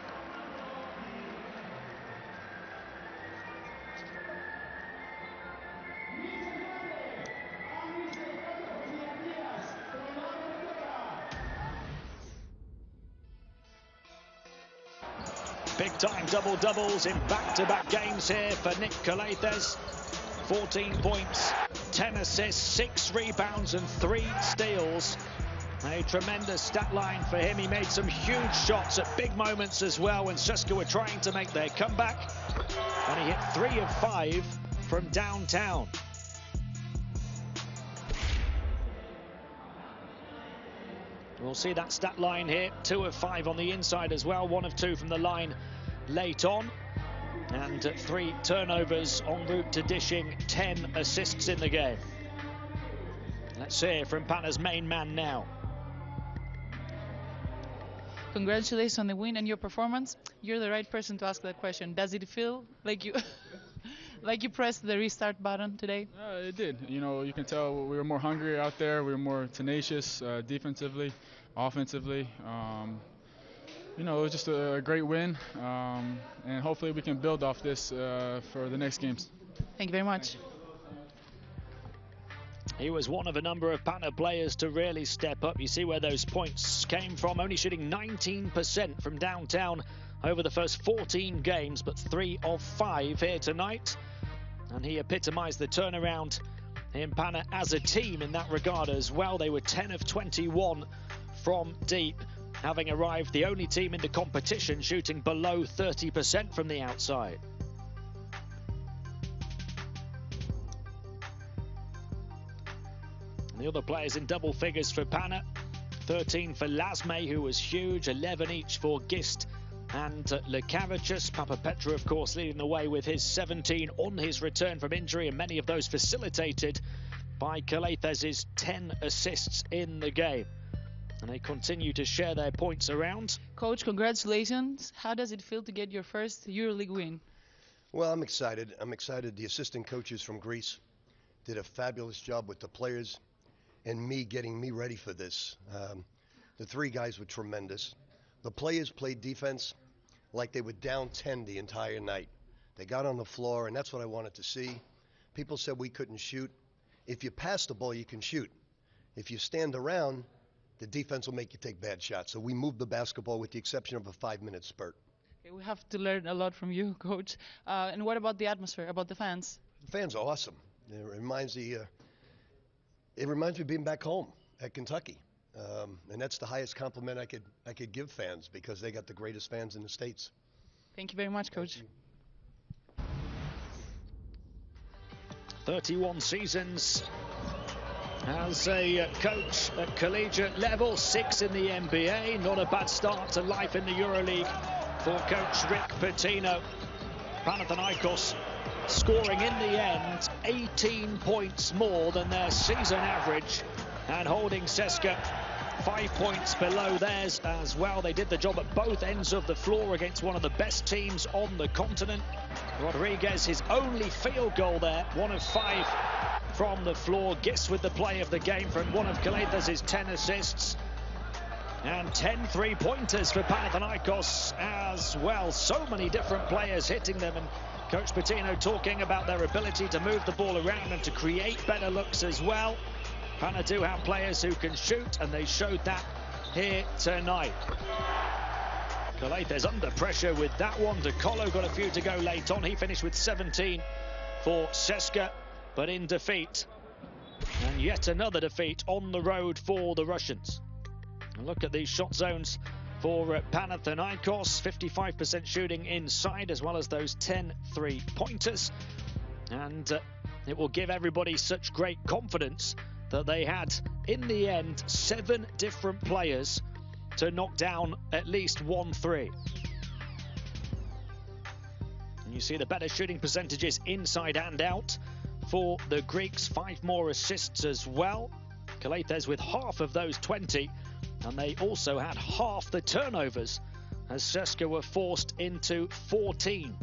[SPEAKER 1] Big-time double-doubles in back-to-back games here for Nick Calathes. 14 points, 10 assists, 6 rebounds and 3 steals. A tremendous stat line for him. He made some huge shots at big moments as well when CSKA were trying to make their comeback. And he hit 3 of 5 from downtown. We'll see that stat line here. 2 of 5 on the inside as well. 1 of 2 from the line late on. And 3 turnovers en route to dishing 10 assists in the game. Let's hear from Pana's main man now.
[SPEAKER 2] Congratulations on the win and your performance. You're the right person to ask that question. Does it feel like you like you pressed the restart button today?
[SPEAKER 5] It did. You know, you can tell we were more hungry out there. We were more tenacious defensively, offensively. You know, it was just a great win, and hopefully we can build off this for the next games.
[SPEAKER 2] Thank you very much.
[SPEAKER 1] He was one of a number of Pana players to really step up. You see where those points came from, only shooting 19% from downtown over the first 14 games, but 3 of 5 here tonight. And he epitomised the turnaround in Pana as a team in that regard as well. They were 10 of 21 from deep, having arrived the only team in the competition shooting below 30% from the outside. The other players in double figures for Pana. 13 for Lasme, who was huge. 11 each for Gist and Lekavicius. Papa Petru, of course, leading the way with his 17 on his return from injury, and many of those facilitated by Calathes' 10 assists in the game. And they continue to share their points around.
[SPEAKER 2] Coach, congratulations. How does it feel to get your first EuroLeague win?
[SPEAKER 3] Well, I'm excited. The assistant coaches from Greece did a fabulous job with the players and getting me ready for this. The 3 guys were tremendous. The players played defense, like they were down 10 the entire night. They got on the floor, and that's what I wanted to see. People said we couldn't shoot. If you pass the ball, you can shoot. If you stand around, the defense will make you take bad shots. So we moved the basketball with the exception of a 5-minute spurt.
[SPEAKER 2] Okay, we have to learn a lot from you, Coach. And what about the atmosphere, about the fans?
[SPEAKER 3] The fans are awesome. It reminds me of being back home at Kentucky. And that's the highest compliment I could give fans, because they got the greatest fans in the States.
[SPEAKER 2] Thank you very much, Coach.
[SPEAKER 1] 31 seasons as a coach at collegiate level, 6 in the NBA. Not a bad start to life in the EuroLeague for Coach Rick Pitino. Panathinaikos scoring in the end 18 points more than their season average, and holding CSKA 5 points below theirs as well. They did the job at both ends of the floor against one of the best teams on the continent. Rodriguez, his only field goal there, 1 of 5 from the floor. Gis with the play of the game from one of Caletha's 10 assists. And 10 3-pointers for Panathinaikos as well. So many different players hitting them, and Coach Pitino talking about their ability to move the ball around and to create better looks as well. Pana do have players who can shoot, and they showed that here tonight. Caletha's under pressure with that one. DeColo got a few to go late on. He finished with 17 for CSKA, but in defeat. And yet another defeat on the road for the Russians. And look at these shot zones for Panathinaikos. 55% shooting inside, as well as those 10 3-pointers. And it will give everybody such great confidence that they had, in the end, 7 different players to knock down at least 1 3. And you see the better shooting percentages inside and out for the Greeks. 5 more assists as well. Caletha's with half of those 20, and they also had half the turnovers, as CSKA were forced into 14.